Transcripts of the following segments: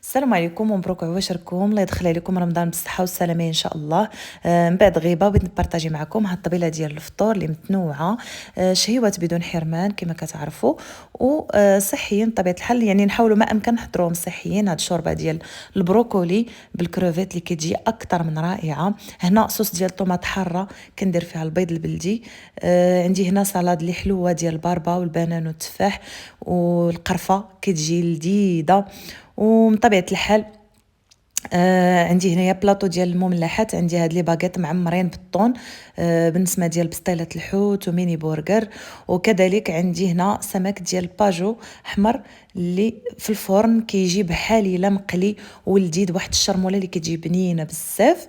السلام عليكم ومبروك عواشركم. الله يدخل عليكم رمضان بالصحه والسلامه ان شاء الله. من بعد غيبه بغيت نبارطاجي معكم هاد الطبيله ديال الفطور اللي متنوعه، شهيوات بدون حرمان كما كتعرفوا، وصحيين بطبيعه الحال. يعني نحاولوا ما امكن نحضروهم صحيين. هاد الشوربه ديال البروكولي بالكروفيت اللي كتجي اكثر من رائعه. هنا صوص ديال الطوماط حاره كندير فيها البيض البلدي. عندي هنا سلطه اللي حلوه ديال الباربا والبنان والتفاح والقرفه كتجي لذيذه. ومن طبيعه الحال عندي هنايا بلاطو ديال المملحات. عندي هاد لي باغيت معمرين بالطون بالنسبه ديال بسطيله الحوت وميني برجر. وكذلك عندي هنا سمك ديال باجو احمر اللي في الفرن كيجي بحال الا مقلي ولذيذ، واحد الشرموله اللي كتجي بنينه بزاف.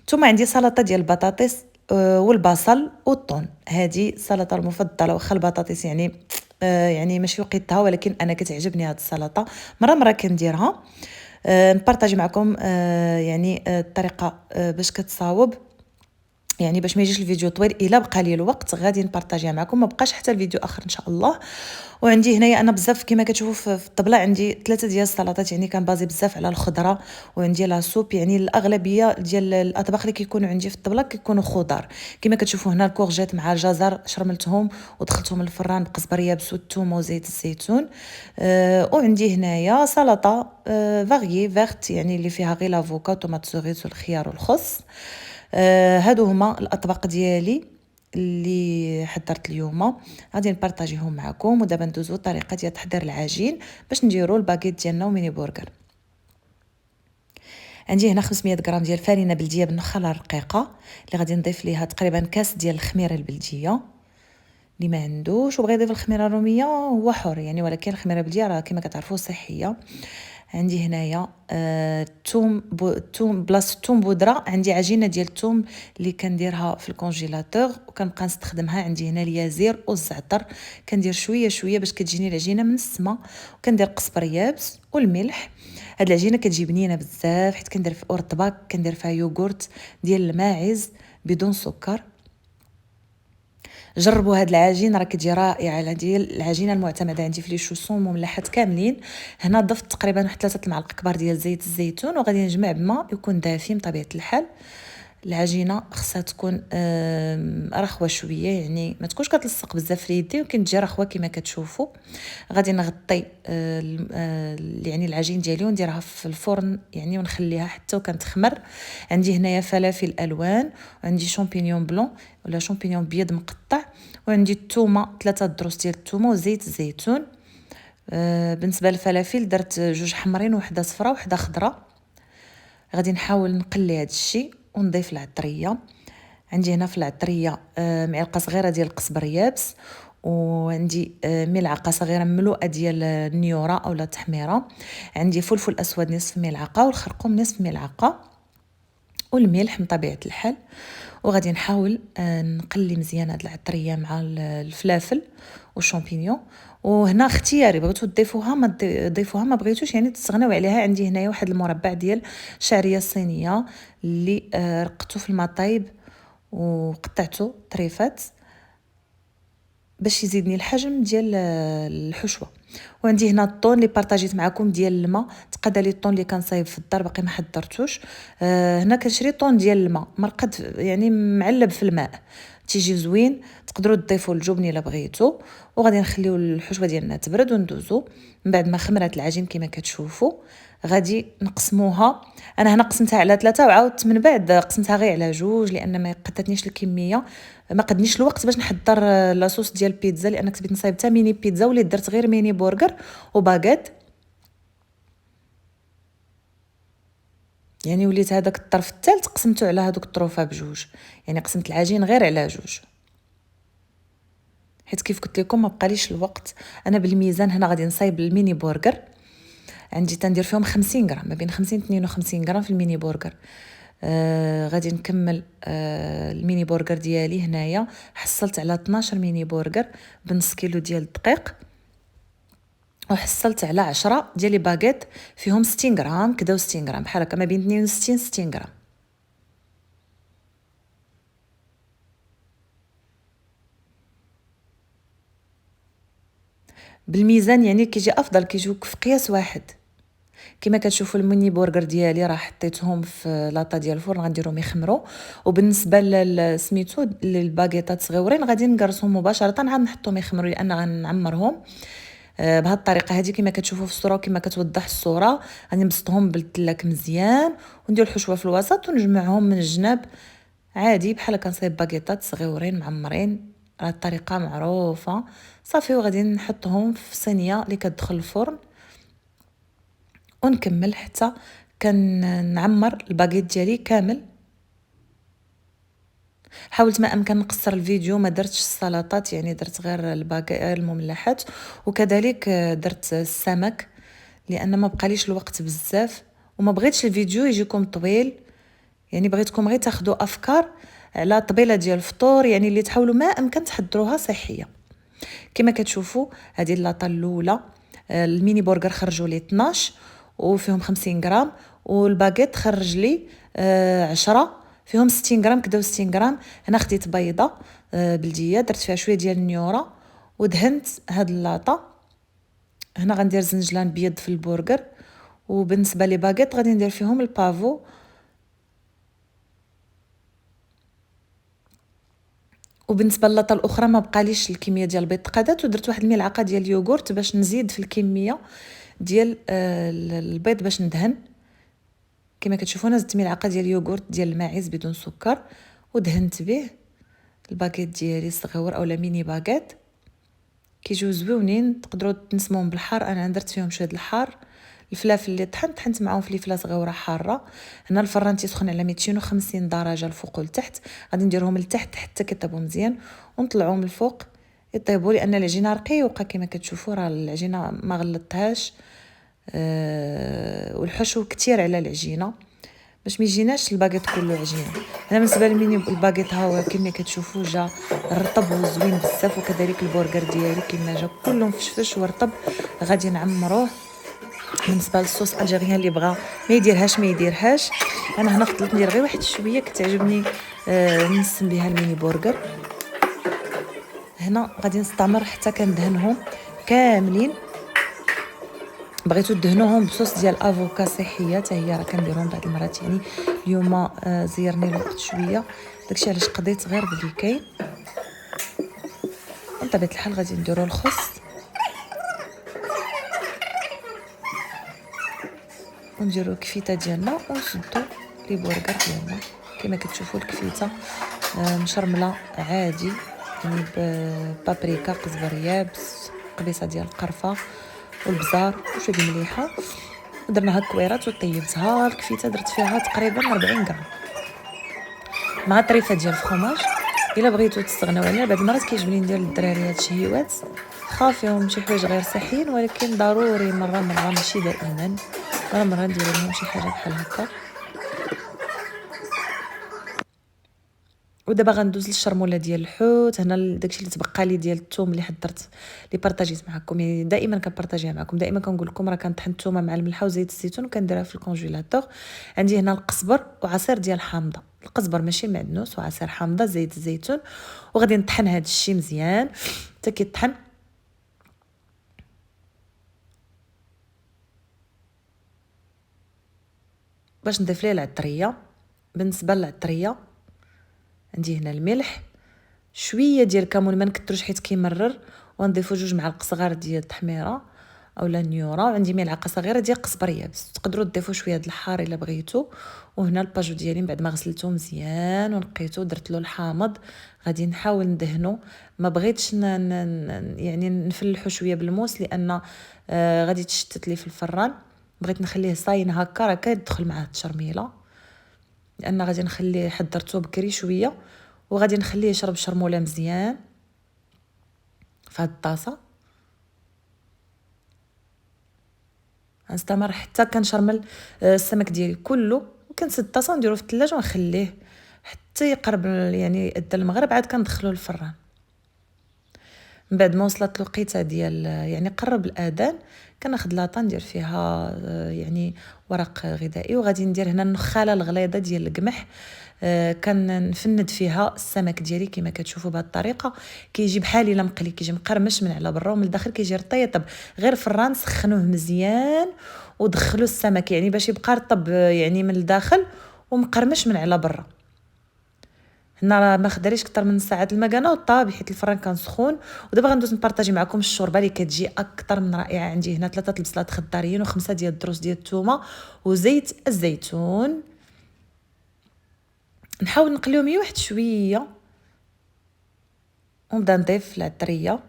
ثم عندي سلطه ديال البطاطس والبصل والطون. هذه السلطه المفضله، واخا البطاطس يعني ماشي وقيتها، ولكن انا كتعجبني هاد السلطه مره كنديرها. نبارطاجي معكم يعني الطريقه باش كتصاوب، يعني باش ما يجيش الفيديو طويل. الا بقى لي الوقت غادي نبارطاجيها معكم، ما بقاش حتى الفيديو اخر ان شاء الله. وعندي هنايا انا بزاف كما كتشوفوا في الطبله عندي 3 ديال السلطات، يعني كنبازي بزاف على الخضره. وعندي لا سوب، يعني الاغلبيه ديال الاطباق اللي كيكونوا عندي في الطبله كيكونوا خضار. كما كتشوفوا هنا الكورجيت مع الجزر شرملتهم ودخلتهم الفران بقزبر يابس والثوم وزيت الزيتون. وعندي هنايا سلطه فاغي فيرت، يعني اللي فيها غير لافوكا وطوماط سوريس والخيار والخس. هادو هما الاطباق ديالي اللي حضرت اليوم، غادي نبارطاجيهم معكم. ودابا ندوزو الطريقه ديال تحضير العجين باش نديرو الباكيت ديالنا وميني برجر. عندي هنا 500 غرام ديال الفرينه بلديه بالنخاله الرقيقه اللي غادي نضيف ليها تقريبا كاس ديال الخميره البلديه. اللي ما عندوش وبغى يضيف الخميره الروميه هو حر يعني، ولكن الخميره البلديه راه كما كتعرفوا صحيه. عندي هنايا الثوم بلاصه الثوم بودره. عندي عجينه ديال الثوم اللي كنديرها في الكونجيلاتور وكنبقى نستخدمها. عندي هنا اليازير والزعتر، كندير شويه باش كتجيني العجينه من السما. وكندير قزبر يابس والملح. هاد العجينه كتجي بنينه بزاف حيت كندير في اورطباك، كندير فيها يوغورت ديال الماعز بدون سكر. جربوا هاد العجين راه كتجي رائعه. ديال العجينه المعتمده عندي في لي شوسون مملحات كاملين. هنا ضفت تقريبا واحد 3 المعالق كبار ديال زيت الزيتون، وغادي نجمع بما يكون دافي بطبيعه الحال. العجينه خصها تكون رخوه شويه، يعني ما تكونش كتلصق بزاف في يدي، ولكن تجي رخوه كما كتشوفوا. غادي نغطي يعني العجين ديالي ونديرها في الفرن يعني ونخليها حتى وكنتخمر. عندي هنايا فلافل الوان، وعندي شامبينيون بلون ولا شامبينيون بيض مقطع، وعندي الثومه 3 دروس ديال الثومه وزيت الزيتون. بالنسبه للفلافل درت 2 حمرين وحده صفراء وحده خضراء. غادي نحاول نقلي هذا الشيء ونضيف العطريه. عندي هنا في العطريه معلقه صغيره ديال القزبر يابس، وعندي ملعقه صغيره مملوءه ديال النيوره اولا التحميره. عندي فلفل اسود نصف ملعقه والخرقوم نصف ملعقه والملح من طبيعه الحال. وغادي نحاول نقلي مزيان هاد العطريه مع الفلافل والشامبينيون. وهنا اختياري، بغيتو تضيفوها ما تضيفوها، ما بغيتوش يعني تستغناو عليها. عندي هنايا واحد المربع ديال الشعريه الصينيه اللي رقته في الماء طايب وقطعته طريفات باش يزيدني الحجم ديال الحشوه. وعندي هنا الطون اللي بارطاجيت معكم ديال الماء. تقاد لي الطون اللي كنصايب في الدار باقي ما حضرتوش. هنا كنشري طون ديال الماء مرقد يعني معلب في الماء، تيجي زوين. تقدروا تضيفوا الجبن الا بغيتو. وغادي نخليو الحشوه ديالنا تبرد وندوزو. من بعد ما خمرات العجين كما كتشوفوا غادي نقسموها. انا هنا قسمتها على 3 وعاودت من بعد قسمتها غير على 2 لان ما قدتنيش الكميه، ما قدنيش الوقت باش نحضر لاصوص ديال البيتزا، لان كنت بغيت نصايب حتى ميني بيتزا وليت درت غير ميني برجر وباغيت. يعني وليت هذاك الطرف الثالث قسمته على هذوك الطروفه بجوج، يعني قسمت العجين غير على 2 حيت كيف قلت لكم ما بقاليش الوقت. انا بالميزان هنا غادي نصايب الميني برجر. عندي تندير فيهم 50 غرام، ما بين 50 52 غرام في الميني برجر. غادي نكمل الميني برجر ديالي. هنايا حصلت على 12 ميني برجر بنص كيلو ديال الدقيق، وحصلت على 10 ديال لي باغيت فيهم 60 غرام كدا و60 غرام بحال هكا، ما بين 62 60 غرام. بالميزان يعني كيجي افضل، كيجيوك في قياس واحد. كما كتشوفوا الموني برجر ديالي راه حطيتهم في لاطا ديال الفرن غنديرهم يخمروا. وبالنسبه سميتو للباغيطات صغيورين غادي نقرصهم مباشره عاد نحطهم يخمروا لان غنعمرهم بهذه الطريقه هذه كما كتشوفوا في الصوره وكما كتوضح الصوره. غادي نبسطهم بالتلاك مزيان وندير الحشوه في الوسط ونجمعهم من الجناب عادي بحال كنصايب باغيطات صغيورين معمرين. راه الطريقه معروفه صافي. وغادي نحطهم في صينيه اللي كتدخل الفرن ونكمل حتى كنعمر الباغيت ديالي كامل. حاولت ما امكن نقصر الفيديو، ما درتش السلطات يعني درت غير المملحات وكذلك درت السمك لان ما بقاليش الوقت بزاف وما بغيتش الفيديو يجيكم طويل. يعني بغيتكم غير تاخذوا افكار على طبيله ديال الفطور يعني اللي تحاولوا ما امكن تحضروها صحيه. كما كتشوفوا هذه اللاطه الاولى الميني برجر خرجوا لي 12 وفيهم 50 غرام، والباغيت خرج لي 10 فيهم 60 غرام كدا و60 غرام. هنا خديت بيضه بلديه درت فيها شويه ديال النيوره ودهنت هاد اللاطه. هنا غندير زنجلان بيض في البرجر. وبالنسبه لي باغيت غادي ندير فيهم البافو. وبالنسبه للاطه الاخرى ما بقاليش الكميه ديال البيض تقادات ودرت واحد الملعقه ديال اليوغورت باش نزيد في الكميه ديال البيض باش ندهن. كما كتشوفوا انا زدت ملعقه ديال اليوغورت ديال الماعز بدون سكر ودهنت به الباكيت ديالي صغيور اولا ميني باكيت. كيجيو زويونين تقدروا تنسموهم بالحار. انا درت فيهم شويه الحار. الفلافل اللي طحنت معاهم فلفله صغيره حاره. هنا الفران تيسخن على 250 درجه الفوق والتحت. غادي نديرهم لتحت حتى كيطيبوا مزيان ونطلعوهم الفوق يطيبوا لان العجينه رقيقه كما كتشوفوا راه العجينه ما غلطتهاش والحشو كتير على العجينه باش ما يجيناش الباغيت كله عجينه. انا بالنسبه لي الباغيت ها هو كما كتشوفوا جا رطب وزوين بزاف وكذلك البرجر ديالي كما جا كله مفشفش ورطب. غادي نعمروه. بالنسبه للصوص الجيريان اللي بغى ما يديرهاش ما يديرهاش. انا هنا فضلت ندير غير واحد شويه كتعجبني نسم بها الميني برجر. هنا غادي نستمر حتى كندهنهم كاملين. بغيتو دهنوهم بصوص ديال افوكا صحيه حتى هي راه كنديرهم بعض المرات يعني اليوم زيرني الوقت شويه داكشي علاش قضيت غير بلي كاين. بطبيعه الحال غادي نديرو الخس ونديرو الكفيته ديالنا ونسدو لي برجر ديالنا. كما كتشوفوا الكفيته مشرمله عادي يعني بابريكا قزبر يابس قبيصه ديال القرفه والبزار وشويه ديال المليحه ودرناها كويرات وطيبتها. الكفيته درت فيها تقريبا 40 غرام مع طريفه ديال الفرماج. الا بغيتو تستغناو عليها بعض المرات كيعجبني ندير للدراري هاد الشهيوات خافيهم شي حوايج غير صحيين ولكن ضروري مره ماشي دائما مره ندير لهم شي حاجه بحال هكا. ودابا غندوز للشرموله ديال الحوت. هنا داكشي اللي تبقى لي ديال الثوم اللي حضرت اللي بارطاجيت معكم يعني دائما كنبارطاجيها معكم. دائما كنقول لكم راه كنطحن الثومه مع الملحه وزيت الزيتون وكنديرها في الكونجيلاتور. عندي هنا القزبر وعصير ديال الحامضه. القزبر ماشي معدنوس وعصير حامضه زيت الزيتون. وغادي نطحن هذا الشيء مزيان حتى كيطحن. باش نضيف ليه العطريه. بالنسبه للعطريه عندي هنا الملح شويه ديال الكمون ما نكثروش حيت كيمرر ونضيفو 2 معالق صغار ديال التحميره اولا النيوره. وعندي ملعقه صغيره ديال القزبر يابس. تقدروا تضيفوا شويه د الحار الا بغيتو. وهنا الباجو ديالي بعد ما غسلته مزيان ونقيته درت له الحامض. غادي نحاول ندهنو ما بغيتش يعني نفلحو شويه بالموس لان غادي تشتت لي في الفران. بغيت نخليه صاين هكا راه كيدخل معاه التشرميله لان غادي نخليه حضرته بكري شويه وغادي نخليه يشرب شرموله مزيان في هاد الطاسه. غنستمر حتى كنشرمل السمك ديالي كله وكنسد الطاسه ونديرو في الثلاجه ونخليه حتى يقرب يعني يدى المغرب عاد كندخلو للفران. من بعد ما وصلت الوقيته ديال يعني قرب الاذان كناخذ لاطه ندير فيها يعني ورق غذائي وغادي ندير هنا النخاله الغليظه ديال القمح. كنفند فيها السمك ديالي كما كتشوفوا بهذه الطريقه. كيجي بحال الا مقلي كيجي مقرمش من على برا ومن الداخل كيجي رطيب. غير فران سخنوه مزيان ودخلوا السمك يعني باش يبقى رطب يعني من الداخل ومقرمش من على برا. هنا راه ما خداليش اكثر من ساعه المكانه وطاب حيت الفران كان سخون. ودابا غندوز نبارطاجي معكم الشوربه اللي كتجي اكثر من رائعه. عندي هنا 3 البصلات خضاريين و5 ديال الدروس ديال الثومه وزيت الزيتون. نحاول نقليهم غير واحد شويه ونبدا نضيف العطريه.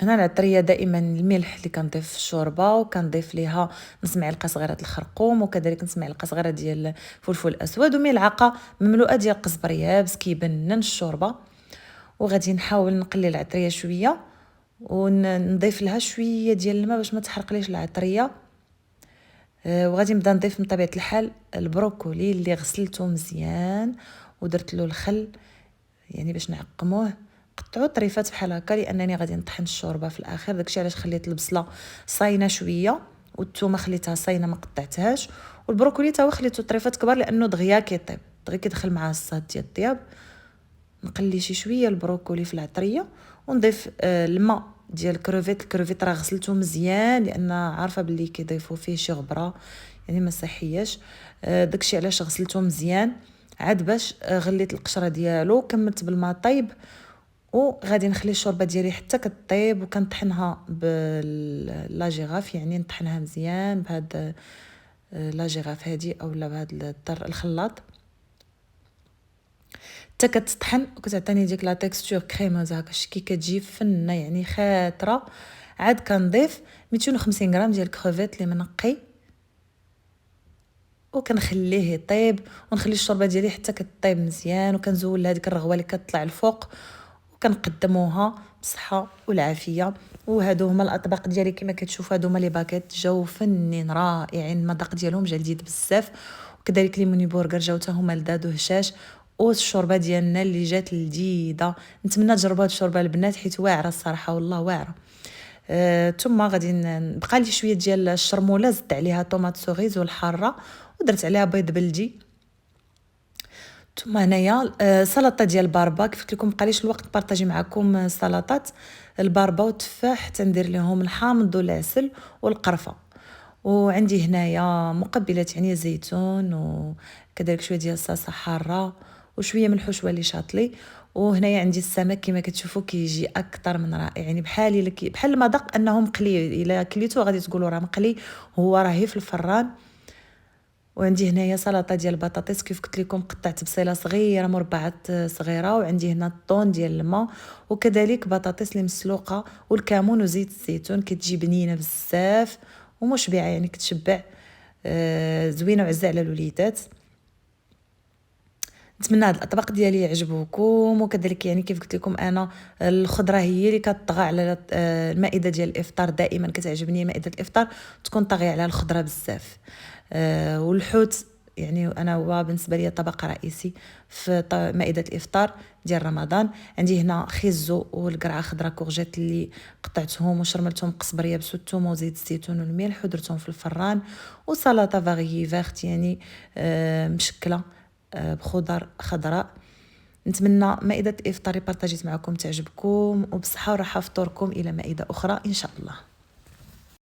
انا العطريه دائما الملح اللي كنضيف في الشوربه، وكنضيف ليها نص معلقه صغيره الخرقوم، وكذلك نص معلقه صغيره ديال الفلفل الاسود، وملعقه مملوءه ديال القزبر يابس كيبنن الشوربه. وغادي نحاول نقلي العطريه شويه ونضيف لها شويه ديال الماء باش ما تحرقليش العطريه. وغادي نبدا نضيف من طبيعه الحال البروكولي اللي غسلته مزيان ودرت له الخل يعني باش نعقموه. قطعوا طريفات بحال هكا لانني غادي نطحن الشوربه في الاخر. داكشي علاش خليت البصله صاينه شويه والثومه خليتها صاينه ما قطعتهاش، والبروكولي تا هو خليته طريفات كبار لانه دغيا كيطيب دغيا كيدخل معاه الصاد ديال الطياب. نقلي شي شويه البروكولي في العطريه ونضيف الماء ديال الكروفيت راه غسلته مزيان لان عارفه باللي كيضيفوا فيه شي غبره يعني ما صحياش. داكشي علاش غسلته مزيان عاد باش غليت القشره ديالو كملت بالماء طيب. وغادي نخلي الشوربه ديالي حتى كطيب وكنطحنها باللاجيغاف يعني نطحنها مزيان بهاد لاجيغاف هادي اولا بهاد الخلاط حتى كتطحن وكتعطيني ديك لا تيكستور كريموز هكا كي كتجي فنه يعني خاطره. عاد كنضيف 250 غرام ديال الكروفيت اللي منقي وكنخليه يطيب ونخلي الشوربه ديالي حتى كطيب مزيان، وكنزول هذيك الرغوه اللي كتطلع الفوق وكنقدموها بالصحه والعافيه. وهادو هما الاطباق ديالي كما كتشوفوا. هادو هما لي باكيت جاو فنين رائعين، المذاق ديالهم جا لذيذ بزاف. وكذلك لي موني برجر جاو حتى هما لذاذ وهشاش. والشوربه ديالنا اللي جات لذيذه. نتمنى تجربوا هاد الشوربه البنات حيت واعره الصراحه والله واعره. ثم غادي نبقى لي شويه ديال الشرموله زدت عليها طوماط سوريز والحاره ودرت عليها بيض بلدي. ثم هنايا سلطه ديال الباربا. كيف قلت لكم بقاليش الوقت نبارطاجي معكم سلطات الباربا والتفاح تندير لهم الحامض والعسل والقرفه. وعندي هنايا مقبلات يعني الزيتون وكذلك شويه ديال الصلصه حاره وشويه ملح وشويه شاطلي. وهنايا عندي السمك كما كتشوفوا كيجي اكثر من رائع يعني بحال المذاق انه مقلي. الا كليتو غادي تقولوا راه مقلي، هو راهي في الفران. وعندي هنايا سلطه ديال البطاطس كيف قلت لكم قطعت بصيله صغيره مربعات صغيره، وعندي هنا الطون ديال الماء وكذلك بطاطس اللي مسلوقه والكمون وزيت الزيتون كتجي بنينه بزاف ومشبعه يعني كتشبع. زوينه وعزه على الوليدات. نتمنى هاد الاطباق ديالي يعجبوكم. وكذلك يعني كيف قلت لكم انا الخضره هي اللي كتطغى على المائده ديال الافطار. دائما كتعجبني مائده الافطار تكون طاغيه على الخضره بزاف. والحوت يعني انا هو بالنسبه لي طبق رئيسي في مائده الافطار ديال رمضان. عندي هنا خيزو والقرعه خضراء كورجيت اللي قطعتهم وشرملتهم قزبر يابس والثوم وزيت الزيتون والملح ودرتهم في الفران. وسلطه فاغي فيرت يعني مشكله بخضر خضراء. نتمنى مائده الافطار بارطاجيت معكم تعجبكم وبصحه وراحه فطوركم الى مائده اخرى ان شاء الله.